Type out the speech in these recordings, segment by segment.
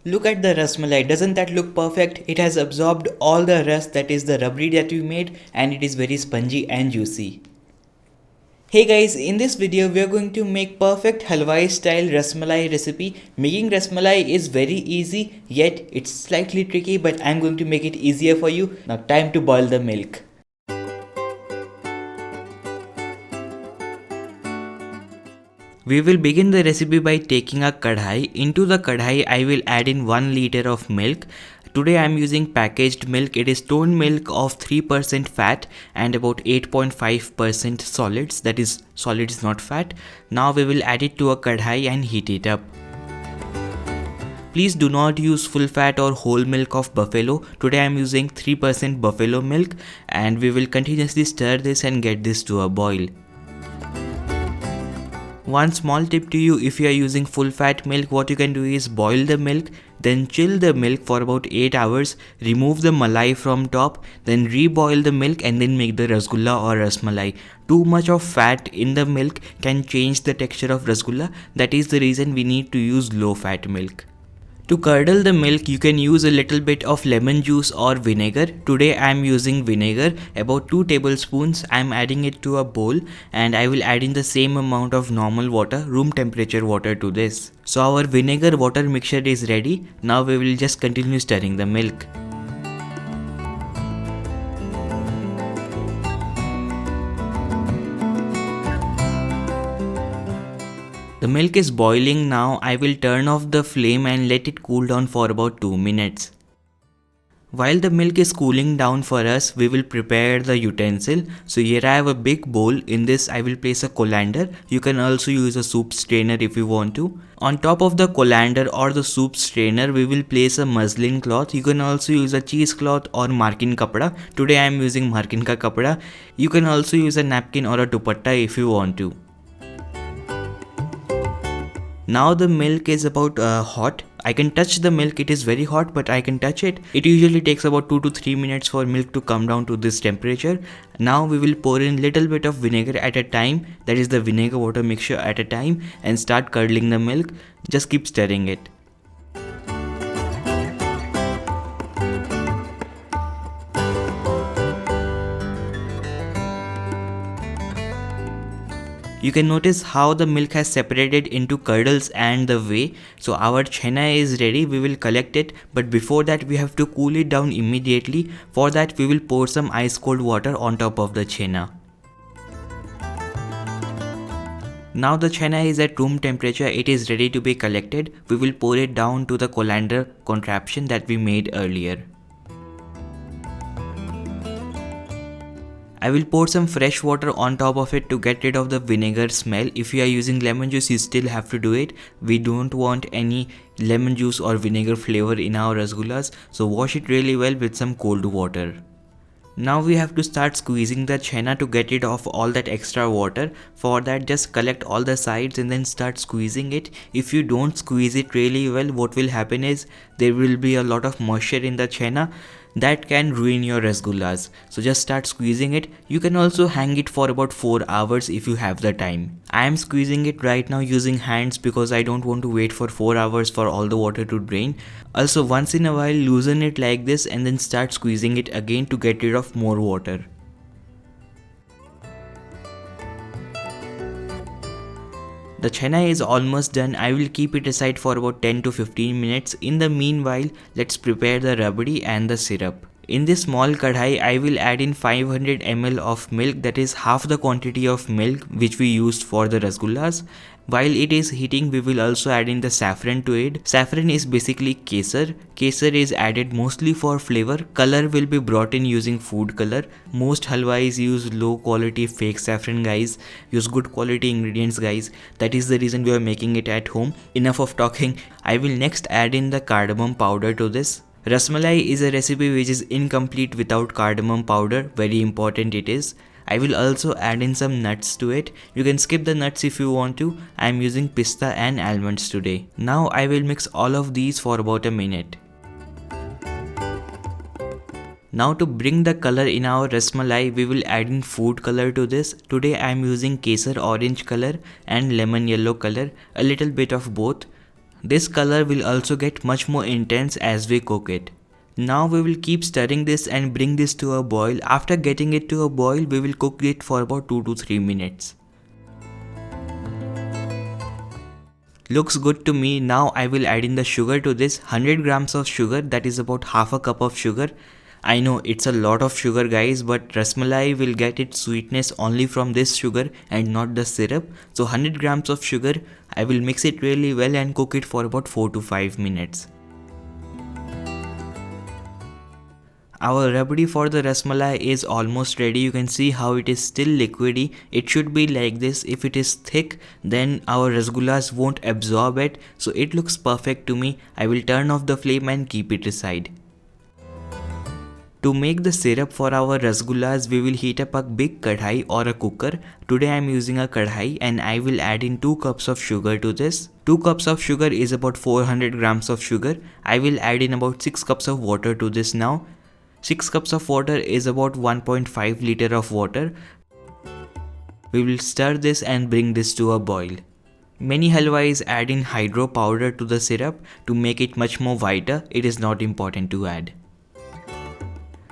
Look at the rasmalai, doesn't that look perfect? It has absorbed all the rust, that is the rabri that we made, and it is very spongy and juicy. Hey guys, in this video we are going to make perfect Halwai style Rasmalai recipe. Making Rasmalai is very easy, yet it's slightly tricky, but I'm going to make it easier for you. Now time to boil the milk. We will begin the recipe by taking a kadhai. Into the kadhai I will add in 1 liter of milk. Today I am using packaged milk. It is toned milk of 3% fat and about 8.5% solids, that is solids not fat. Now we will add it to a kadhai and heat it up. Please do not use full fat or whole milk of buffalo. Today I am using 3% buffalo milk, and we will continuously stir this and get this to a boil. One small tip to you, if you are using full fat milk, what you can do is boil the milk, then chill the milk for about 8 hours, remove the malai from top, then reboil the milk and then make the rasgulla or rasmalai. Too much of fat in the milk can change the texture of rasgulla. That is the reason we need to use low fat milk. To curdle the milk, you can use a little bit of lemon juice or vinegar. Today I am using vinegar, about 2 tablespoons. I am adding it to a bowl, and I will add in the same amount of normal water, room temperature water, to this. So our vinegar water mixture is ready. Now we will just continue stirring the milk. The milk is boiling now. I will turn off the flame and let it cool down for about 2 minutes. While the milk is cooling down for us, we will prepare the utensil. So here I have a big bowl. In this I will place a colander. You can also use a soup strainer if you want to. On top of the colander or the soup strainer, we will place a muslin cloth. You can also use a cheesecloth or markin kapda. Today I am using markin ka kapda. You can also use a napkin or a dupatta if you want to. Now the milk is about hot. I can touch the milk. It is very hot, but I can touch it. It usually takes about 2 to 3 minutes for milk to come down to this temperature. Now we will pour in little bit of vinegar at a time, that is the vinegar water mixture at a time, and start curdling the milk. Just keep stirring it. You can notice how the milk has separated into curdles and the whey. So our chenna is ready. We will collect it, but before that we have to cool it down immediately. For that we will pour some ice cold water on top of the chenna. Now the chenna is at room temperature. It is ready to be collected. We will pour it down to the colander contraption that we made earlier. I will pour some fresh water on top of it to get rid of the vinegar smell. If you are using lemon juice, you still have to do it. We don't want any lemon juice or vinegar flavor in our rasgullas, so wash it really well with some cold water. Now we have to start squeezing the chenna to get rid of all that extra water. For that, just collect all the sides and then start squeezing it. If you don't squeeze it really well, what will happen is there will be a lot of moisture in the chenna that can ruin your rasgullas. So just start squeezing it. You can also hang it for about 4 hours if you have the time. I am squeezing it right now using hands because I don't want to wait for 4 hours for all the water to drain. Also, once in a while loosen it like this and then start squeezing it again to get rid of more water. The chenna is almost done. I will keep it aside for about 10 to 15 minutes. In the meanwhile, let's prepare the rabdi and the syrup. In this small kadhai, I will add in 500 ml of milk, that is half the quantity of milk which we used for the rasgullas. While it is heating, we will also add in the saffron to it. Saffron is basically kesar. Kesar is added mostly for flavor. Color will be brought in using food color. Most halwais use low quality fake saffron, guys. Use good quality ingredients, guys. That is the reason we are making it at home. Enough of talking. I will next add in the cardamom powder to this. Rasmalai is a recipe which is incomplete without cardamom powder. Very important it is. I will also add in some nuts to it. You can skip the nuts if you want to. I am using pista and almonds today. Now I will mix all of these for about a minute. Now to bring the color in our rasmalai, we will add in food color to this. Today I am using kesar orange color and lemon yellow color, a little bit of both. This color will also get much more intense as we cook it. Now we will keep stirring this and bring this to a boil. After getting it to a boil, we will cook it for about 2 to 3 minutes. Looks good to me. Now I will add in the sugar to this. 100 grams of sugar, that is about half a cup of sugar. I know it's a lot of sugar guys, but rasmalai will get its sweetness only from this sugar and not the syrup. So 100 grams of sugar, I will mix it really well and cook it for about 4 to 5 minutes. Our rabdi for the rasmalai is almost ready. You can see how it is still liquidy. It should be like this. If it is thick, then our rasgullas won't absorb it. So it looks perfect to me. I will turn off the flame and keep it aside. To make the syrup for our rasgullas, we will heat up a big kadhai or a cooker. Today I am using a kadhai and I will add in 2 cups of sugar to this. 2 cups of sugar is about 400 grams of sugar. I will add in about 6 cups of water to this now. 6 cups of water is about 1.5 liter of water. We will stir this and bring this to a boil. Many halwais add in hydro powder to the syrup to make it much more whiter. It is not important to add.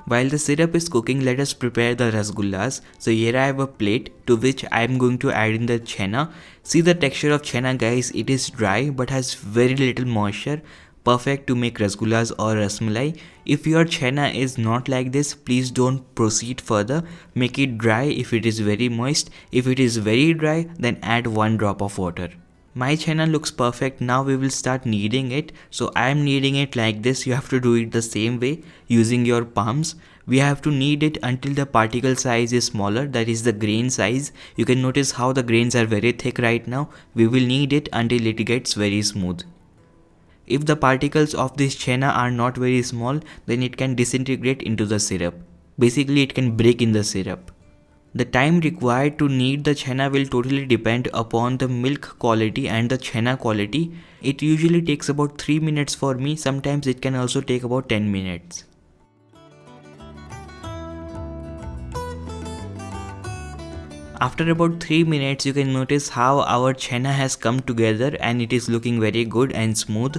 While the syrup is cooking, let us prepare the rasgullas. So here I have a plate to which I am going to add in the chenna. See the texture of chenna guys, it is dry but has very little moisture. Perfect to make rasgullas or rasmalai. If your chenna is not like this, please don't proceed further. Make it dry if it is very moist. If it is very dry, then add 1 drop of water. My chenna looks perfect. Now we will start kneading it. So I am kneading it like this. You have to do it the same way using your palms. We have to knead it until the particle size is smaller, that is the grain size. You can notice how the grains are very thick right now. We will knead it until it gets very smooth. If the particles of this chenna are not very small, then it can disintegrate into the syrup. Basically it can break in the syrup. The time required to knead the chenna will totally depend upon the milk quality and the chenna quality. It usually takes about 3 minutes for me. Sometimes it can also take about 10 minutes. After about 3 minutes, you can notice how our chenna has come together and it is looking very good and smooth.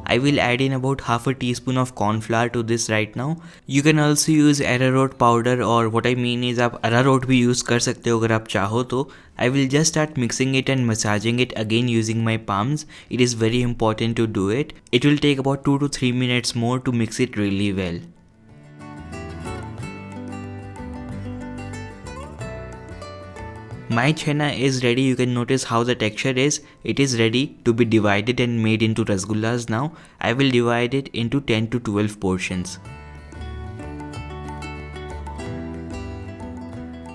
I will add in about half a teaspoon of corn flour to this right now. You can also use arrowroot powder, or what I mean is आप arrowroot भी use कर सकते हो अगर आप चाहो तो. I will just start mixing it and massaging it again using my palms. It is very important to do it. It will take about 2 to 3 minutes more to mix it really well. My chenna is ready. You can notice how the texture is. It is ready to be divided and made into rasgullas now. I will divide it into 10 to 12 portions.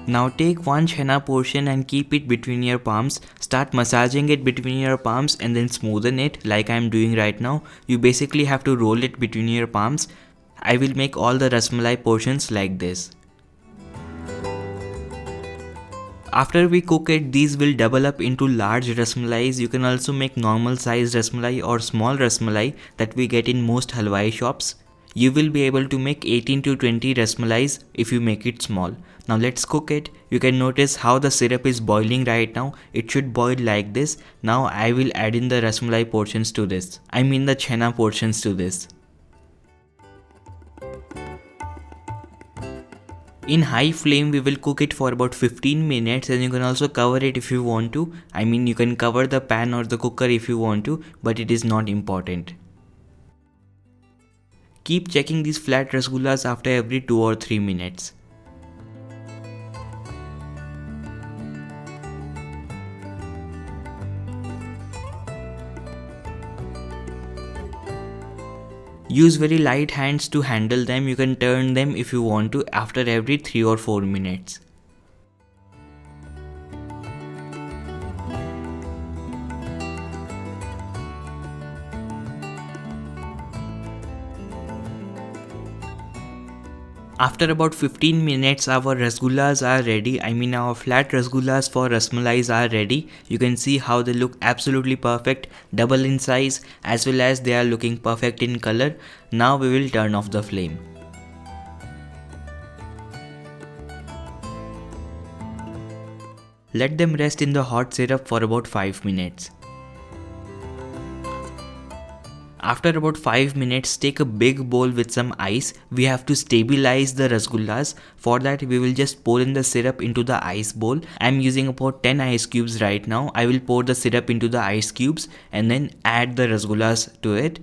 Now take one chenna portion and keep it between your palms. Start massaging it between your palms and then smoothen it like I am doing right now. You basically have to roll it between your palms. I will make all the rasmalai portions like this. After we cook it, these will double up into large rasmalais. You can also make normal size rasmalai or small rasmalai that we get in most halwai shops. You will be able to make 18 to 20 rasmalais if you make it small. Now let's cook it. You can notice how the syrup is boiling right now. It should boil like this. Now I will add in the rasmalai portions to this. I mean the chenna portions to this. In high flame, we will cook it for about 15 minutes, and you can also cover it if you want to. I mean, you can cover the pan or the cooker if you want to, but it is not important. Keep checking these flat rasgullas after every 2 or 3 minutes. Use very light hands to handle them. You can turn them if you want to after every 3 or 4 minutes. After about 15 minutes, our rasgullas are ready. I mean our flat rasgullas for rasmalais are ready. You can see how they look absolutely perfect, double in size, as well as they are looking perfect in color. Now we will turn off the flame. Let them rest in the hot syrup for about 5 minutes. After about 5 minutes, take a big bowl with some ice. We have to stabilize the rasgullas. For that, we will just pour in the syrup into the ice bowl. I am using about 10 ice cubes right now. I will pour the syrup into the ice cubes and then add the rasgullas to it.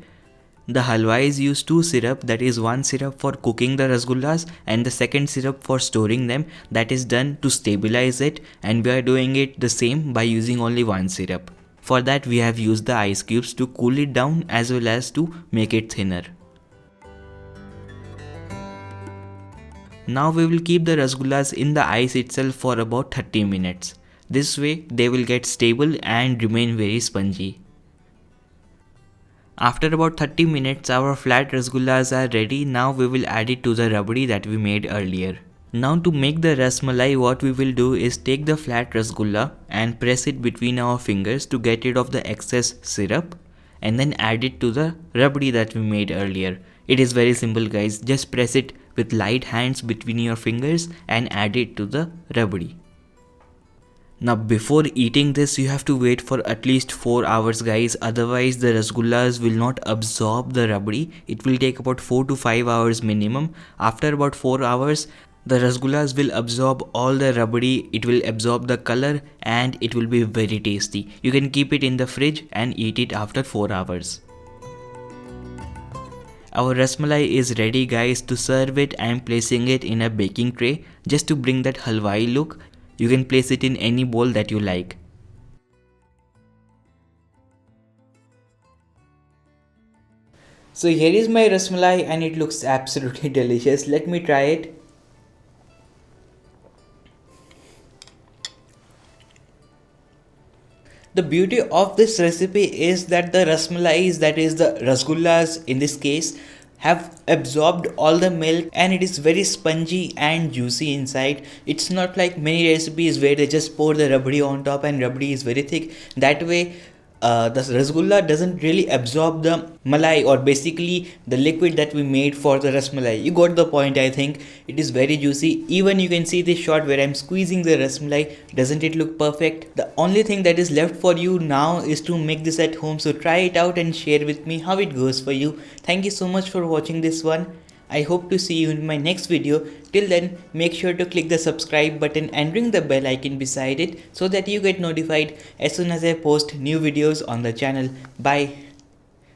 The halwais use two syrup, that is one syrup for cooking the rasgullas and the second syrup for storing them, that is done to stabilize it, and we are doing it the same by using only one syrup. For that we have used the ice cubes to cool it down as well as to make it thinner. Now we will keep the rasgullas in the ice itself for about 30 minutes. This way they will get stable and remain very spongy. After about 30 minutes, our flat rasgullas are ready. Now we will add it to the rabdi that we made earlier. Now to make the rasmalai, what we will do is take the flat rasgulla and press it between our fingers to get rid of the excess syrup, and then add it to the rabdi that we made earlier. It is very simple guys, just press it with light hands between your fingers and add it to the rabdi. Now before eating this you have to wait for at least 4 hours guys, otherwise the rasgullas will not absorb the rabdi. It will take about 4 to 5 hours minimum. After about 4 hours the rasgullas will absorb all the rabdi, it will absorb the color and it will be very tasty. You can keep it in the fridge and eat it after 4 hours. Our rasmalai is ready guys. To serve it I am placing it in a baking tray just to bring that halwai look. You can place it in any bowl that you like. So here is my rasmalai and it looks absolutely delicious. Let me try it. The beauty of this recipe is that the rasmalais, that is the rasgullas in this case, have absorbed all the milk and it is very spongy and juicy inside. It's not like many recipes where they just pour the rabdi on top and rabdi is very thick. That way the rasgulla doesn't really absorb the malai, or basically the liquid that we made for the rasmalai. You got the point I think. It is very juicy. Even you can see this shot where I'm squeezing the rasmalai. Doesn't it look perfect? The only thing that is left for you now is to make this at home. So try it out and share with me how it goes for you. Thank you so much for watching this one. I hope to see you in my next video. Till then, make sure to click the subscribe button and ring the bell icon beside it so that you get notified as soon as I post new videos on the channel. Bye.